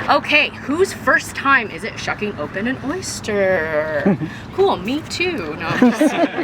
Okay, whose first time is it shucking open an oyster? Cool, me too. No,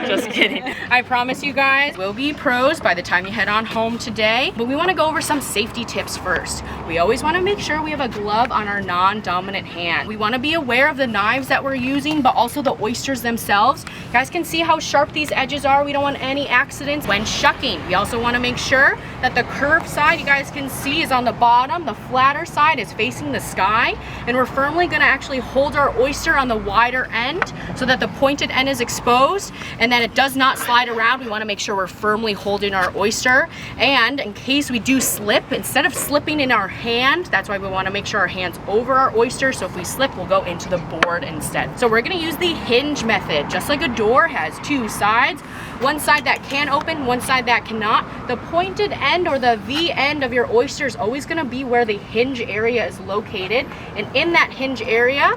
just kidding. I promise you guys, we'll be pros by the time you head on home today. But we want to go over some safety tips first. We always want to make sure we have a glove on our non-dominant hand. We want to be aware of the knives that we're using, but also the oysters themselves. You guys can see how sharp these edges are. We don't want any accidents when shucking. We also want to make sure that the curved side, you guys can see, is on the bottom. The flatter side is facing the sky, and we're firmly going to actually hold our oyster on the wider end so that the pointed end is exposed and that it does not slide around. We want to make sure we're firmly holding our oyster, and in case we do slip, instead of slipping in our hand, that's why we want to make sure our hand's over our oyster, so if we slip, we'll go into the board instead. So we're going to use the hinge method. Just like a door has two sides, one side that can open, one side that cannot. The pointed end or the V end of your oyster is always going to be where the hinge area is located, and in that hinge area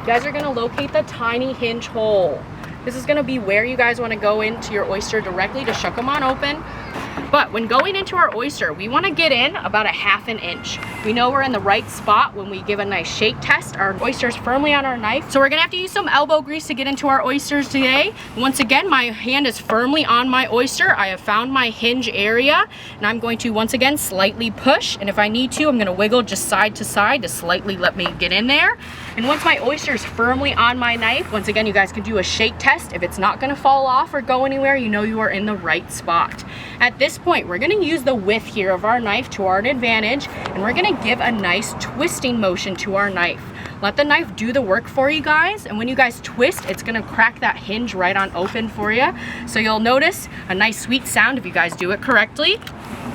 you guys are going to locate the tiny hinge hole. This is going to be where you guys want to go into your oyster directly to shuck them on open. But when going into our oyster, we want to get in about a ½ inch. We know we're in the right spot when we give a nice shake test. Our oyster's firmly on our knife, so we're gonna have to use some elbow grease to get into our oysters today. Once again, my hand is firmly on my oyster. I have found my hinge area, and I'm going to once again slightly push, and if I need to, I'm gonna wiggle just side to side to slightly let me get in there. And once my oyster is firmly on my knife, once again, you guys can do a shake test. If it's not gonna fall off or go anywhere, you know you are in the right spot. At this point, we're gonna use the width here of our knife to our advantage, and we're gonna give a nice twisting motion to our knife. Let the knife do the work for you guys, and when you guys twist, it's gonna crack that hinge right on open for you. So you'll notice a nice sweet sound if you guys do it correctly.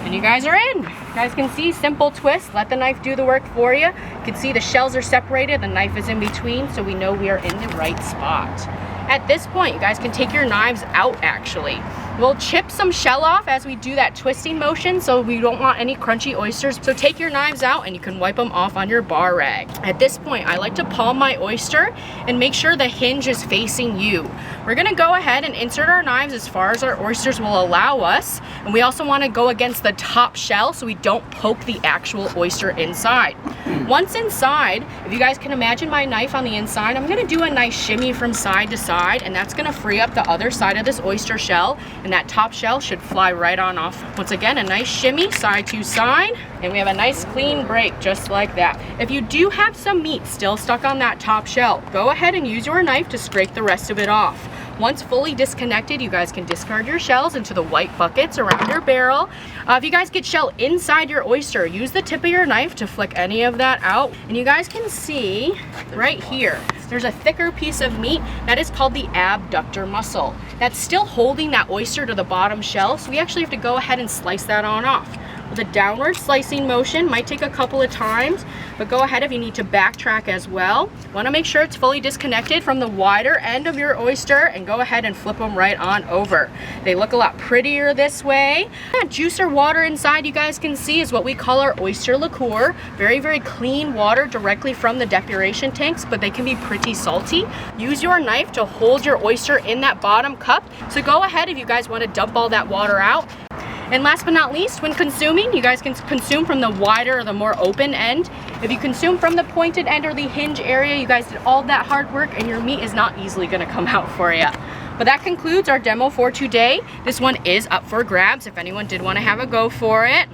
And you guys are in. You guys can see, simple twist, let the knife do the work for you. You can see the shells are separated, the knife is in between, so we know we are in the right spot. At this point, you guys can take your knives out actually. We'll chip some shell off as we do that twisting motion, so we don't want any crunchy oysters. So take your knives out and you can wipe them off on your bar rag. At this point, I like to palm my oyster and make sure the hinge is facing you. We're gonna go ahead and insert our knives as far as our oysters will allow us, and we also wanna go against the top shell so we don't poke the actual oyster inside. Once inside, if you guys can imagine my knife on the inside, I'm gonna do a nice shimmy from side to side, and that's gonna free up the other side of this oyster shell, and that top shell should fly right on off. Once again, a nice shimmy side to side, and we have a nice clean break just like that. If you do have some meat still stuck on that top shell, go ahead and use your knife to scrape the rest of it off. Once fully disconnected, you guys can discard your shells into the white buckets around your barrel. If you guys get shell inside your oyster, use the tip of your knife to flick any of that out. And you guys can see right here, there's a thicker piece of meat that is called the abductor muscle. That's still holding that oyster to the bottom shell, so we actually have to go ahead and slice that on off. With a downward slicing motion, might take a couple of times, but go ahead if you need to backtrack as well. Want to make sure it's fully disconnected from the wider end of your oyster, and go ahead and flip them right on over. They look a lot prettier this way. That juice or water inside, you guys can see, is what we call our oyster liqueur. Very, very clean water directly from the depuration tanks, but they can be pretty salty. Use your knife to hold your oyster in that bottom cup. So go ahead if you guys want to dump all that water out. And last but not least, when consuming, you guys can consume from the wider or the more open end. If you consume from the pointed end or the hinge area, you guys did all that hard work and your meat is not easily gonna come out for you. But that concludes our demo for today. This one is up for grabs if anyone did want to have a go for it.